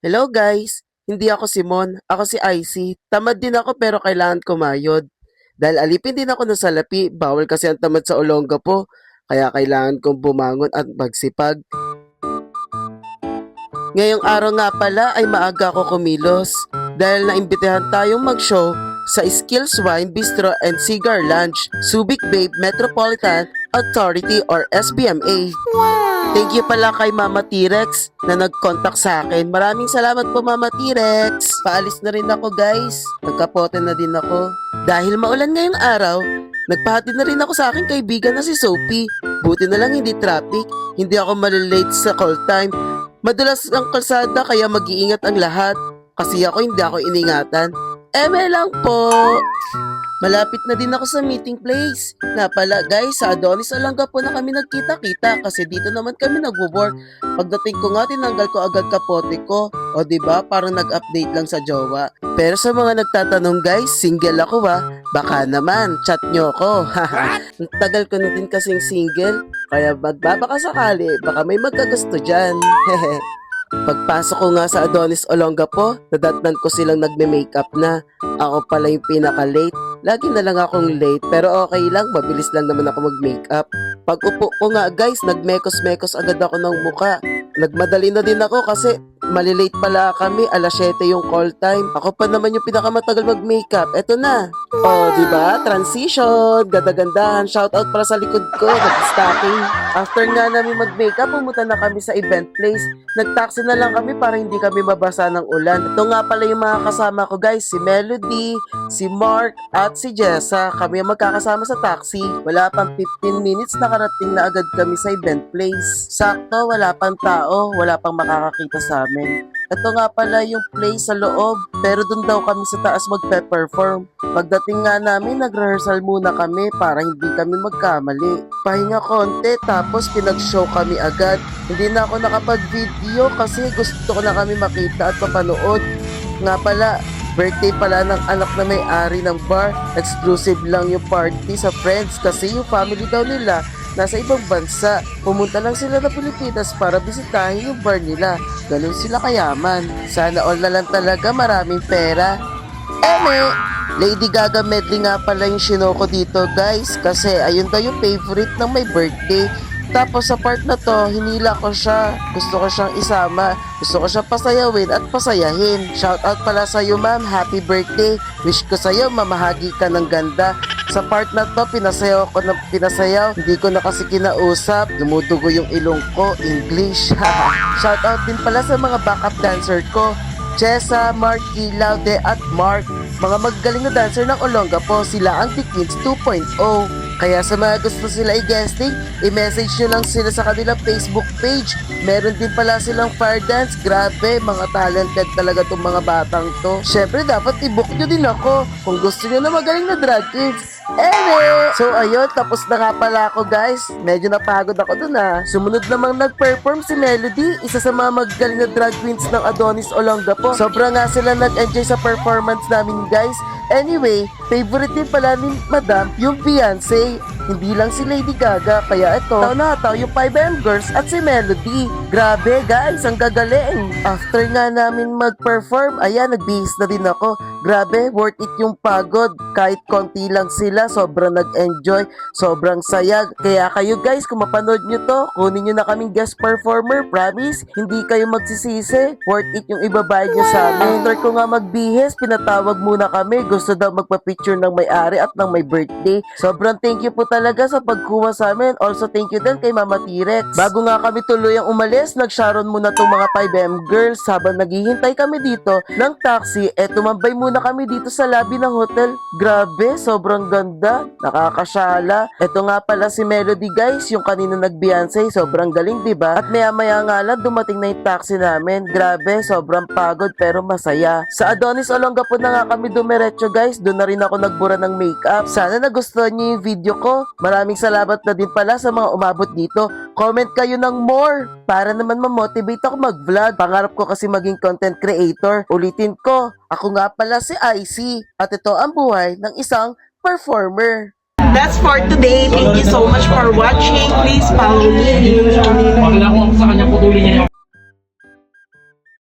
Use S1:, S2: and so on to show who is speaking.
S1: Hello guys! Hindi ako si Mon, ako si Icy. Tamad din ako pero kailangan kumayod. Dahil alipin din ako ng salapi, bawal kasi ang tamad sa Olongapo. Kaya kailangan kong bumangon at magsipag. Ngayong araw nga pala ay maaga ako kumilos. Dahil naimbitahan tayong mag-show sa Skills Wine Bistro and Cigar Lounge, Subic Babe Metropolitan Authority or SBMA. Thank you pala kay Mama T-Rex na nag-contact sa akin. Maraming salamat po Mama T-Rex. Paalis na rin ako guys. Nagkapote na din ako. Dahil maulan ngayong araw, nagpahatid na rin ako sa aking kaibigan na si Sophie. Buti na lang hindi traffic. Hindi ako malilate sa call time. Madulas ang kalsada kaya mag-iingat ang lahat. Kasi ako hindi ako iningatan. Eme lang po. Malapit na din ako sa meeting place. Nga pala guys, sa Adonis Olongapo na kami nagkita-kita kasi dito naman kami nagwo-work. Pagdating ko nga, tinanggal ko agad kapote ko. O diba, parang nag-update lang sa jowa. Pero sa mga nagtatanong guys, single ako Baka naman, chat nyo ko. Ang tagal ko na din kasing single. Kaya magbabaka sakali, baka may magkagusto dyan. Pagpasok ko nga sa Adonis Olongapo, nadatnan ko silang nagme-makeup na. Ako pala yung pinaka-late. Lagi na lang akong late, pero okay lang, mabilis lang naman ako mag-makeup. Pag upo ko nga guys, nagmekos-mekos agad ako ng muka. Nagmadali na din ako kasi malilate pala kami, alas 7 yung call time. Ako pa naman yung pinakamatagal mag-makeup. Eto na. Oh, di ba? Transition, ganda-gandahan. Shoutout para sa likod ko, nag-stocking. After nga namin mag-makeup, pumunta na kami sa event place. Nag-taxi na lang kami para hindi kami mabasa ng ulan. Ito nga pala yung mga kasama ko guys, si Melody, si Mark, at si Jessa. Kami ang magkakasama sa taxi. Wala pang 15 minutes, nakarating na agad kami sa event place. Sakto, wala pang tao, wala pang makakakita sa amin. Ito nga pala yung place sa loob, pero dun daw kami sa taas magpe-perform. Pagdating nga namin, nag-rehearsal muna kami para hindi kami magkamali. Pahinga konti, tapos pinag-show kami agad. Hindi na ako nakapag-video kasi gusto ko na kami makita at mapanood. Nga pala, birthday pala ng anak na may-ari ng bar. Exclusive lang yung party sa friends kasi yung family daw nila nasa ibang bansa. Pumunta lang sila na Pilipinas para bisitahin yung bar nila. Ganun sila kayaman. Sana all na lang talaga maraming pera. Eme! Lady Gaga medley nga pala yung sinoko dito guys kasi ayun daw yung favorite ng may birthday. Tapos sa part na to, hinila ko siya. Gusto ko siyang isama. Gusto ko siyang pasayawin at pasayahin. Shoutout pala sa iyo ma'am, happy birthday. Wish ko sa iyo mamahagi ka ng ganda. Sa part na to, pinasayaw ko ng pinasayaw. Hindi ko na kasi kinausap. Dumudugo yung ilong ko, English. Shoutout din pala sa mga backup dancer ko. Chessa, Marky, Laude at Mark. Mga magaling na dancer ng Olongapo, sila ang T-Kids 2.0. Kaya sa mga gusto sila i-guesting, i-message nyo lang sila sa kanilang Facebook page. Meron din pala silang fire dance. Grabe, mga talented talaga tong mga batang to. Syempre, dapat i-book nyo din ako kung gusto nyo na magaling na drag queens. So ayun, tapos na nga pala ako guys. Medyo napagod ako dun Sumunod namang nag-perform si Melody, isa sa mga magaling na drag queens ng Adonis Olongapo. Sobra nga sila nag-enjoy sa performance namin guys. Anyway, favorite din pala ni Madam yung Beyonce. Hindi lang si Lady Gaga, kaya ito, tao na tao yung 5M Girls at si Melody. Grabe guys, ang gagaling. After nga namin mag-perform, ayan, nagbihis na din ako. Grabe, worth it yung pagod. Kahit konti lang sila, sobrang nag-enjoy, sobrang saya. Kaya kayo guys, kung mapanood nyo to, kunin nyo na kaming guest performer. Promise, hindi kayo magsisisi. Worth it yung ibabayad nyo sa amin. After ko nga magbihis, pinatawag muna kami. Gusto daw magpa-picture ng may-ari at ng may birthday. Sobrang thank you po talaga sa pagkuha sa amin. Also thank you din kay Mama T-Rex. Bago nga kami tuluyang umalis, nag-sharon muna tong mga 5M girls. Habang naghihintay kami dito ng taxi, tumambay muna kami dito sa lobby ng hotel. Grabe, sobrang ganda. Nakakasyala. Ito nga pala si Melody guys, yung kanina nag-Beyonce. Sobrang galing, diba? At maya-maya nga lang, dumating na yung taxi namin. Grabe, sobrang pagod pero masaya. Sa Adonis Olongapo na nga kami dumiretso guys. Doon na rin ako nagbura ng makeup. Sana nagustuhan niyo yung video ko. Maraming salamat na din pala sa mga umabot dito. Comment kayo ng more para naman ma-motivate ako mag-vlog. Pangarap ko kasi maging content creator. Ulitin ko, ako nga pala si Icy at ito ang buhay ng isang performer. That's for today. Thank you so much for watching. Please follow me.
S2: Pag ako sa kanya, putulin niya.